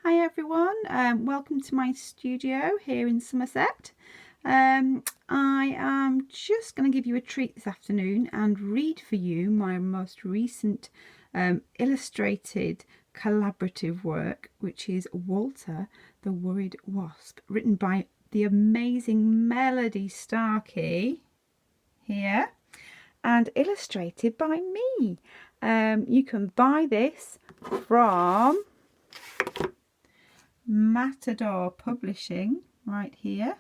Hi everyone, welcome to my studio here in Somerset. I am just going to give you a treat this afternoon and read for you my most recent illustrated collaborative work, which is Walter the Worried Wasp, written by the amazing Melody Starkey here and illustrated by me. You can buy this from Matador Publishing right here,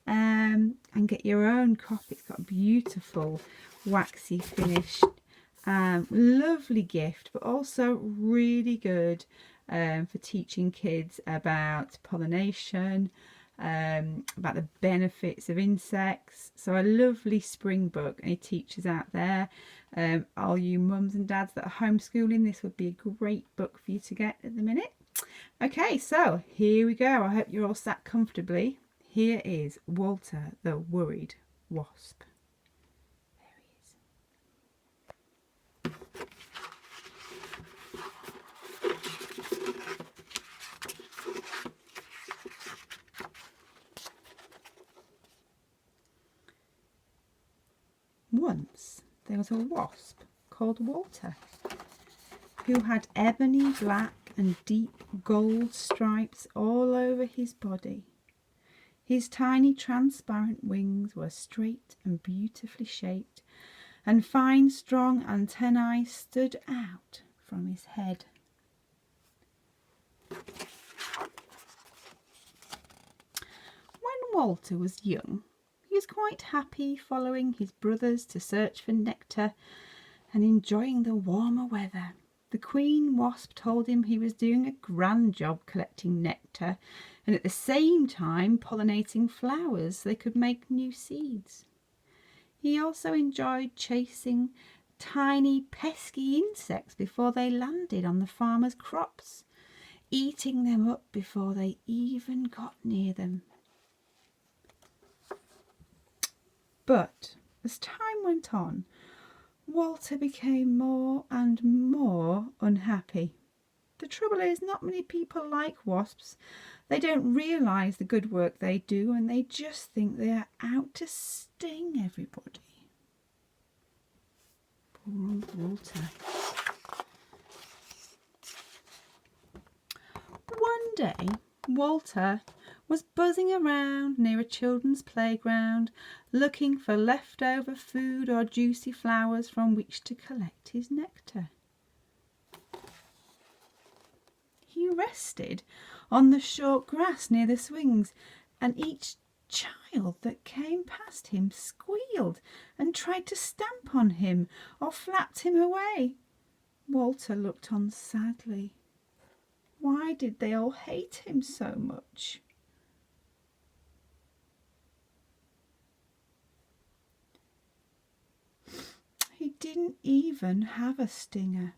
and get your own copy. It's got a beautiful waxy finish, lovely gift, but also really good for teaching kids about pollination, about the benefits of insects. So a lovely spring book. Any teachers out there, all you mums and dads that are homeschooling, this would be a great book for you to get at the minute. Okay, so here we go. I hope you're all sat comfortably. Here is Walter the Worried Wasp. There he is. Once there was a wasp called Walter who had ebony black and deep gold stripes all over his body. His tiny transparent wings were straight and beautifully shaped, and fine strong antennae stood out from his head. When Walter was young, he was quite happy following his brothers to search for nectar and enjoying the warmer weather. The queen wasp told him he was doing a grand job collecting nectar and at the same time pollinating flowers so they could make new seeds. He also enjoyed chasing tiny pesky insects before they landed on the farmer's crops, eating them up before they even got near them. But as time went on, Walter became more and more unhappy. The trouble is, not many people like wasps. They don't realise the good work they do, and they just think they are out to sting everybody. Poor old Walter. One day, Walter was buzzing around near a children's playground, looking for leftover food or juicy flowers from which to collect his nectar. He rested on the short grass near the swings, and each child that came past him squealed and tried to stamp on him or flapped him away. Walter looked on sadly. Why did they all hate him so much? He didn't even have a stinger.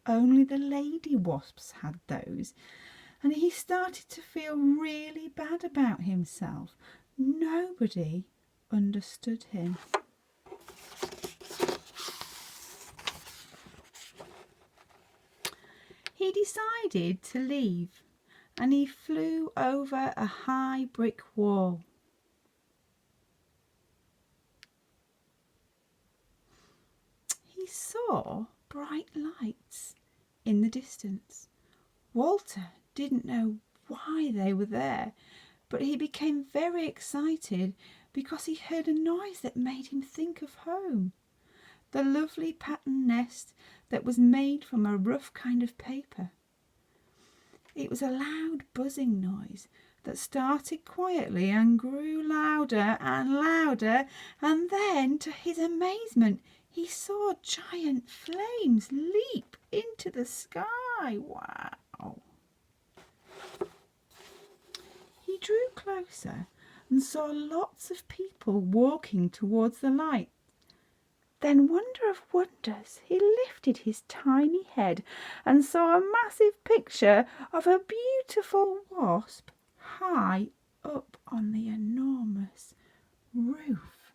Only the lady wasps had those, and he started to feel really bad about himself. Nobody understood him. He decided to leave, and he flew over a high brick wall. He saw bright lights in the distance. Walter didn't know why they were there, but he became very excited because he heard a noise that made him think of home. The lovely patterned nest that was made from a rough kind of paper. It was a loud buzzing noise that started quietly and grew louder and louder, and then, to his amazement, he saw giant flames leap into the sky. Wow! He drew closer and saw lots of people walking towards the light. Then, wonder of wonders, he lifted his tiny head and saw a massive picture of a beautiful wasp high up on the enormous roof.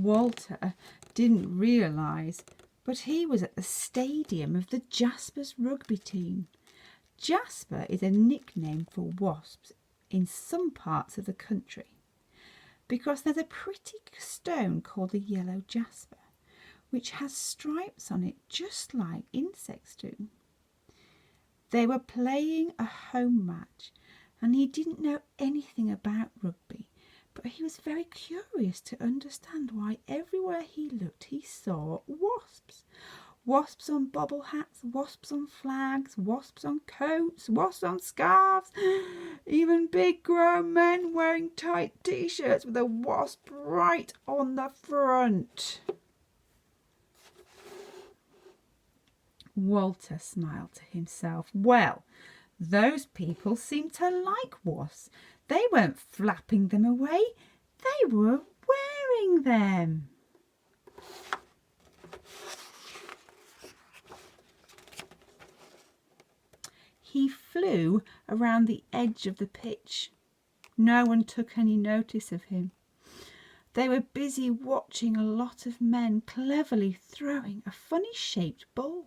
Walter didn't realise, but he was at the stadium of the Jaspers rugby team. Jasper is a nickname for wasps in some parts of the country because there's a pretty stone called a yellow jasper, which has stripes on it just like insects do. They were playing a home match and he didn't know anything about rugby, but he was very curious to understand why everywhere he looked he saw wasps. Wasps on bobble hats, wasps on flags, wasps on coats, wasps on scarves, even big grown men wearing tight t-shirts with a wasp right on the front. Walter smiled to himself. Well, those people seemed to like wasps. They weren't flapping them away, they were wearing them. He flew around the edge of the pitch. No one took any notice of him. They were busy watching a lot of men cleverly throwing a funny-shaped ball.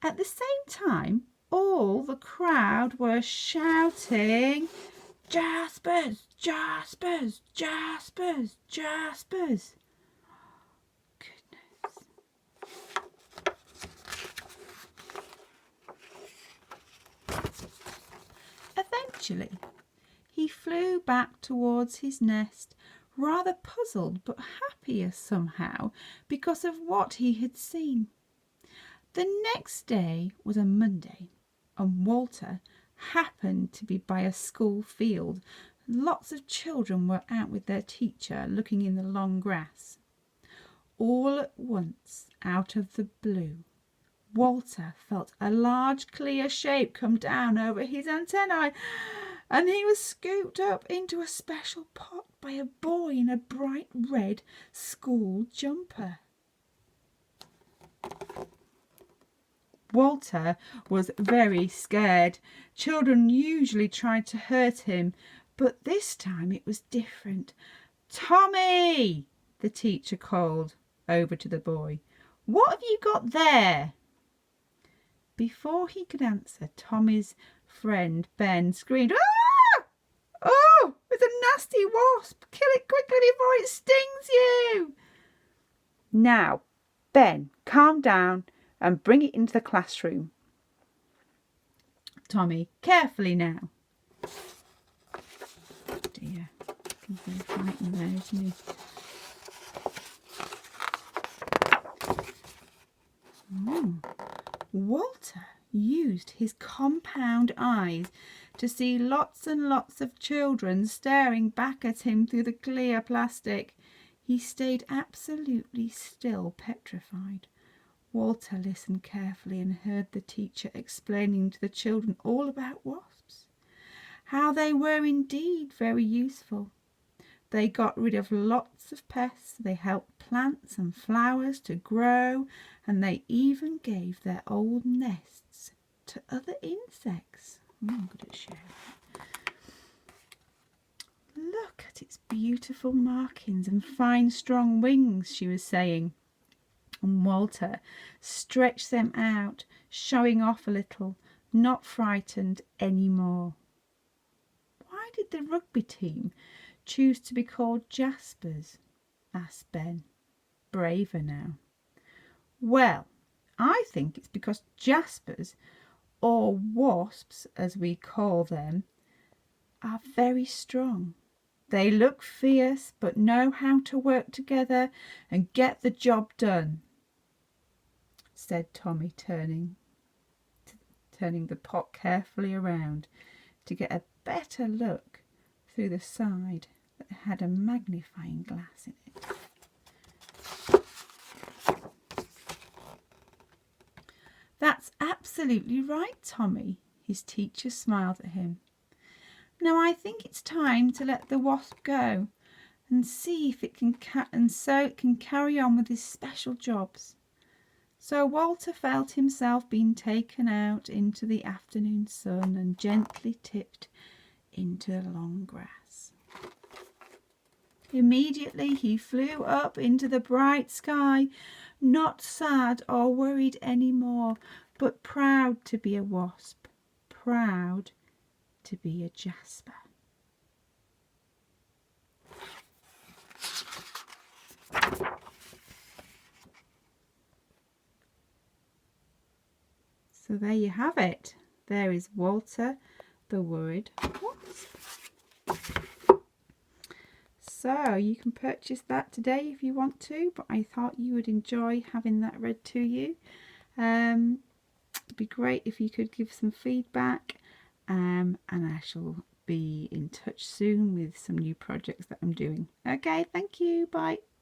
At the same time, all the crowd were shouting, "Jaspers! Jaspers! Jaspers! Jaspers!" Goodness. Eventually, he flew back towards his nest, rather puzzled but happier somehow because of what he had seen. The next day was a Monday, and Walter happened to be by a school field. Lots of children were out with their teacher looking in the long grass. All at once, out of the blue, Walter felt a large clear shape come down over his antennae, and he was scooped up into a special pot by a boy in a bright red school jumper. Walter was very scared. Children usually tried to hurt him, but this time it was different. "Tommy!" the teacher called over to the boy. "What have you got there?" Before he could answer, Tommy's friend Ben screamed, "Ah! Oh, it's a nasty wasp! Kill it quickly before it stings you!" "Now, Ben, calm down and bring it into the classroom." Tommy, carefully now. Oh dear, he's very frightened there, isn't he? Walter used his compound eyes to see lots and lots of children staring back at him through the clear plastic. He stayed absolutely still, petrified. Walter listened carefully and heard the teacher explaining to the children all about wasps, how they were indeed very useful. They got rid of lots of pests, they helped plants and flowers to grow, and they even gave their old nests to other insects. I'm good at sharing. "Look at its beautiful markings and fine strong wings," she was saying. And Walter stretched them out, showing off a little, not frightened any more. "Why did the rugby team choose to be called Jaspers?" asked Ben, braver now. "Well, I think it's because Jaspers, or wasps as we call them, are very strong. They look fierce but know how to work together and get the job done," said Tommy, turning the pot carefully around to get a better look through the side that had a magnifying glass in it. "That's absolutely right, Tommy," his teacher smiled at him. "Now I think it's time to let the wasp go and see if it can so it can carry on with his special jobs." So Walter felt himself being taken out into the afternoon sun and gently tipped into the long grass. Immediately he flew up into the bright sky, not sad or worried anymore, but proud to be a wasp, proud to be a jasper. So there you have it. There is Walter the worried wasp. So you can purchase that today if you want to, but I thought you would enjoy having that read to you. It'd be great if you could give some feedback, and I shall be in touch soon with some new projects that I'm doing. Okay, thank you, bye.